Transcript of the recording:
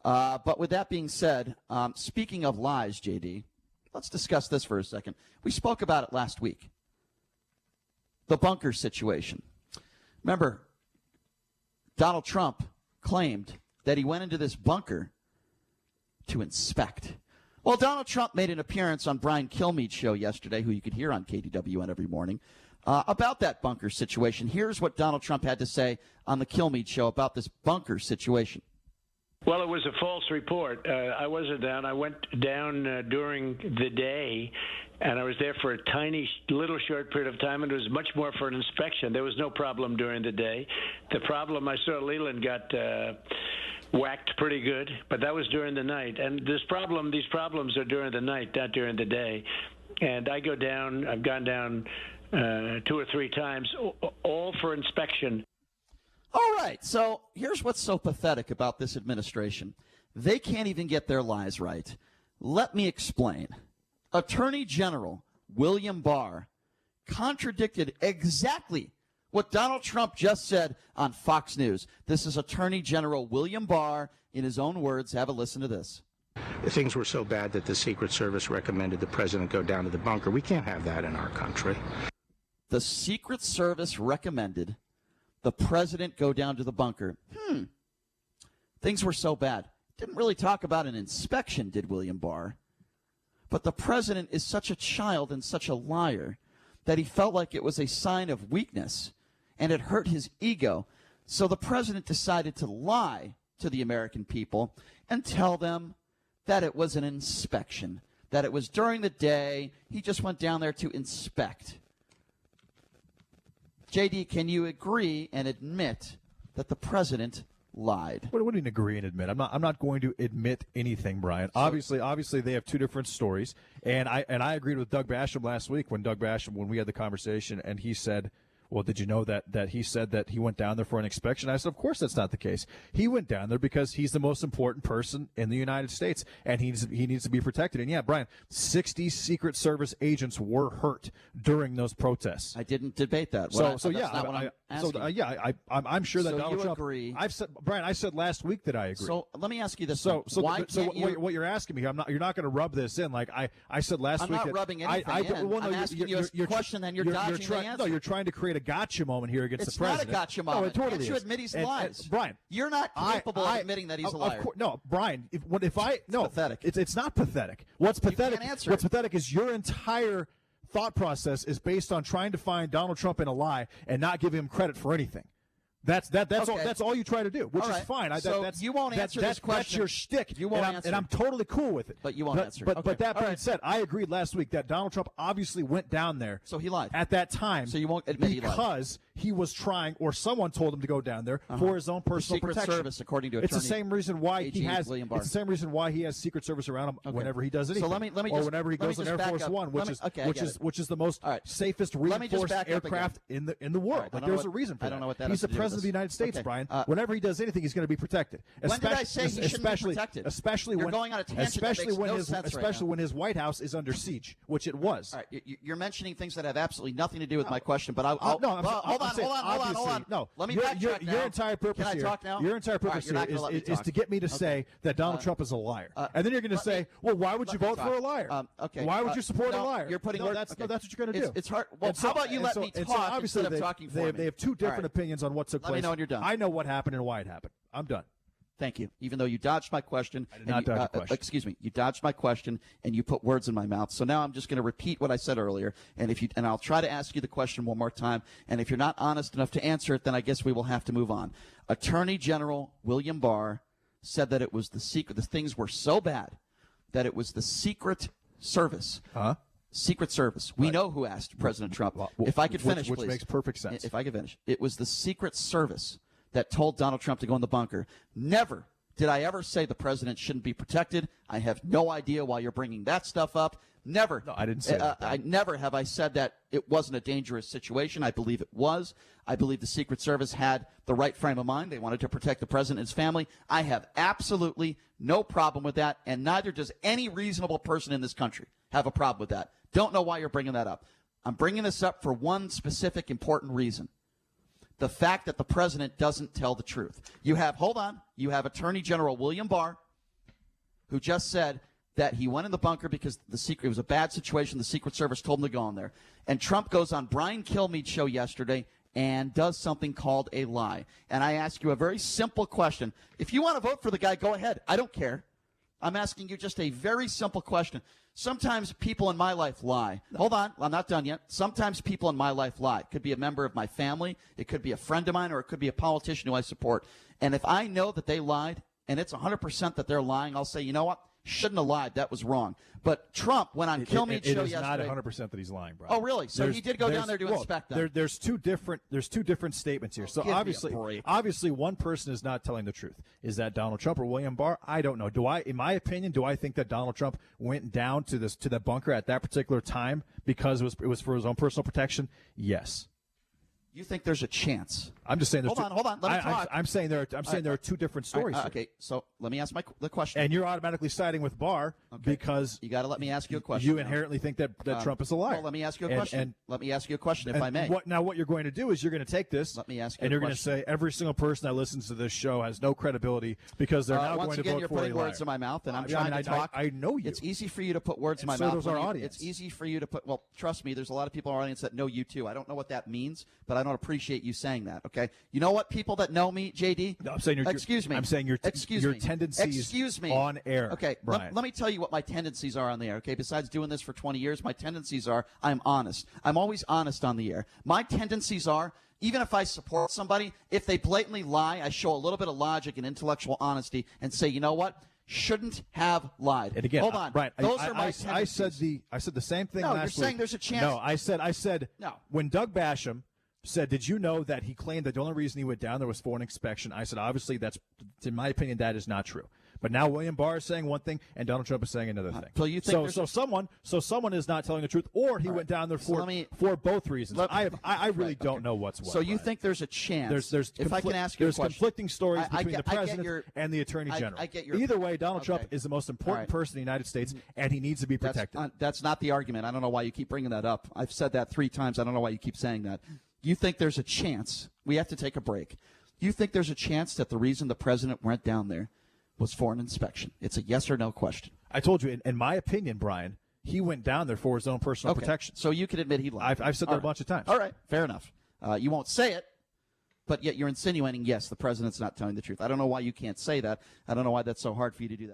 But with that being said, speaking of lies, JD, let's discuss this for a second. We spoke about it last week. The bunker situation. Remember, Donald Trump claimed that he went into this bunker to inspect. Well, Donald Trump made an appearance on Brian Kilmeade's show yesterday, who you could hear on KDWN every morning, about that bunker situation. Here's what Donald Trump had to say on the Kilmeade show about this bunker situation. Well, it was a false report. I wasn't down. I went down during the day, and I was there for a tiny, little short period of time, and it was much more for an inspection. There was no problem during the day. The problem, I saw Leland got whacked pretty good, but that was during the night. And these problems are during the night, not during the day. And I go down, I've gone down 2 or 3 times, all for inspection. All right, so here's what's so pathetic about this administration. They can't even get their lies right. Let me explain. Attorney General William Barr contradicted exactly what Donald Trump just said on Fox News. This is Attorney General William Barr in his own words. Have a listen to this. Things were so bad that the Secret Service recommended the president go down to the bunker. We can't have that in our country. The Secret Service recommended the president go down to the bunker. Things were so bad. Didn't really talk about an inspection, did William Barr? But the president is such a child and such a liar that he felt like it was a sign of weakness and it hurt his ego. So the president decided to lie to the American people and tell them that it was an inspection, that it was during the day. He just went down there to inspect. JD, can you agree and admit that the president lied? What do you mean agree and admit? I'm not going to admit anything, Brian. Obviously they have two different stories, and I agreed with Doug Basham last week when we had the conversation, and he said, well, did you know that he said that he went down there for an inspection? I said, of course that's not the case. He went down there because he's the most important person in the United States, and he needs to be protected. And yeah, Brian, 60 Secret Service agents were hurt during those protests. I didn't debate that. I'm sure that so Donald Trump. Agree. Brian, I said last week that I agree. So let me ask you this. What you're asking me, you're not going to rub this in. Like I said last week. I'm not rubbing anything in. I'm asking you a question, and you're dodging the answer. No, you're trying to create a gotcha moment here against the president. It's not a gotcha moment. No, it totally is. You admit he lies. Brian, you're not capable of admitting that he's a liar. No, Brian. It's pathetic. It's not pathetic. What's pathetic? What's pathetic is your entire thought process is based on trying to find Donald Trump in a lie and not give him credit for anything. That's all you try to do, which is fine. You won't answer this question. That's your shtick. You won't answer. And I'm totally cool with it. But you won't answer. But that being said, I agreed last week that Donald Trump obviously went down there. So he lied. At that time. So you won't admit he lied. Because he was trying, or someone told him to go down there for his own personal protection. Secret Service, according to Attorney It's the same reason why he has. William Barr. It's the same reason why he has Secret Service around him whenever he does anything. So let me or whenever he goes on Air Force One, which is the most safest reinforced aircraft in the world. Like there's a reason for that. I don't know what that He's the has to do with president of the United States, Brian. Whenever he does anything, he's going to be protected. When did I say he shouldn't be protected? You're going on a tangent that makes no sense right now. Especially when his White House is under siege, which it was. All right, you're mentioning things that have absolutely nothing to do with my question, but hold on. No, let me backtrack now. Your entire purpose Can I talk now? Your entire purpose here is to get me to say that Donald Trump is a liar, and then you're going to say, well, why would you vote for a liar? Okay. Why would you support a liar? You're putting that's what you're going to do. It's hard. Well, how about you let me talk instead of talking for me? They have two different opinions on what took place. Let me know when you're done. I know what happened and why it happened. I'm done. Thank you. Even though you dodged my question. I did not dodge the question. Excuse me. You dodged my question and you put words in my mouth. So now I'm just going to repeat what I said earlier. And I'll try to ask you the question one more time. And if you're not honest enough to answer it, then I guess we will have to move on. Attorney General William Barr said that it was the things were so bad that it was the Secret Service. Secret Service. We know who asked President Trump. If I could finish, which please. Makes perfect sense. If I could finish. It was the Secret Service that told Donald Trump to go in the bunker. Never did I ever say the president shouldn't be protected. I have no idea why you're bringing that stuff up. Never. No, I didn't say that. I never have I said that it wasn't a dangerous situation. I believe it was. I believe the Secret Service had the right frame of mind. They wanted to protect the president and his family. I have absolutely no problem with that, and neither does any reasonable person in this country have a problem with that. Don't know why you're bringing that up. I'm bringing this up for one specific important reason. The fact that the president doesn't tell the truth. You have Attorney General William Barr who just said that he went in the bunker because it was a bad situation. The Secret Service told him to go in there. And Trump goes on Brian Kilmeade's show yesterday and does something called a lie. And I ask you a very simple question. If you want to vote for the guy, go ahead. I don't care. I'm asking you just a very simple question. Sometimes people in my life lie. Hold on, I'm not done yet. Sometimes people in my life lie. It could be a member of my family, it could be a friend of mine, or it could be a politician who I support. And if I know that they lied, and it's 100% that they're lying, I'll say, you know what? Shouldn't have lied. That was wrong. But Trump went on Kilmeade's show yesterday. It is not 100% that he's lying, Brian. Oh, really? So he did go down there to inspect them. There's two different statements here. So obviously, one person is not telling the truth. Is that Donald Trump or William Barr? I don't know. In my opinion, do I think that Donald Trump went down to the bunker at that particular time because it was for his own personal protection? Yes. You think there's a chance? I'm just saying. Hold on. Let me talk. I'm saying there are two different stories. Okay, so let me ask the question. And you're automatically siding with Barr because you got to let me ask you a question. You inherently think that Trump is a liar. Well, let me ask you a question. Let me ask you a question, if I may. What you're going to do is you're going to take this. Let me ask you. And you're going to say every single person that listens to this show has no credibility because they're now going to vote for a liar. Once again, you're putting words in my mouth, and I'm trying to talk. I know you. It's easy for you to put words in my mouth. So does our audience. It's easy for you to put. Well, trust me. There's a lot of people in our audience that know you too. I don't know what that means, but I don't appreciate you saying that. Okay. You know what? People that know me, JD. No, I'm saying excuse me. I'm saying your tendencies on air. Okay. Let me tell you what my tendencies are on the air. Okay. Besides doing this for 20 years, my tendencies are I'm honest. I'm always honest on the air. My tendencies are, even if I support somebody, if they blatantly lie, I show a little bit of logic and intellectual honesty and say, you know what? Shouldn't have lied. And again, hold on. Right. Those are my tendencies. I said the same thing last week. No, you're saying there's a chance. No, I said no. When Doug Basham said, did you know that he claimed that the only reason he went down there was for an inspection? I said, obviously, that's, in my opinion, that is not true. But now William Barr is saying one thing, and Donald Trump is saying another thing. So you think someone is not telling the truth, or he went down there for both reasons. I really don't know what's what. So you think there's a chance? If I can ask you a question, there's conflicting stories between the president and the attorney general. I get your. Either way, Donald Trump is the most important person in the United States, and he needs to be protected. That's not the argument. I don't know why you keep bringing that up. I've said that 3 times. I don't know why you keep saying that. You think there's a chance? We have to take a break. You think there's a chance that the reason the president went down there was for an inspection? It's a yes or no question. I told you, in my opinion, Brian, he went down there for his own personal protection. So you can admit he lied. I've said that a bunch of times. All right, fair enough. You won't say it, but yet you're insinuating, yes, the president's not telling the truth. I don't know why you can't say that. I don't know why that's so hard for you to do that.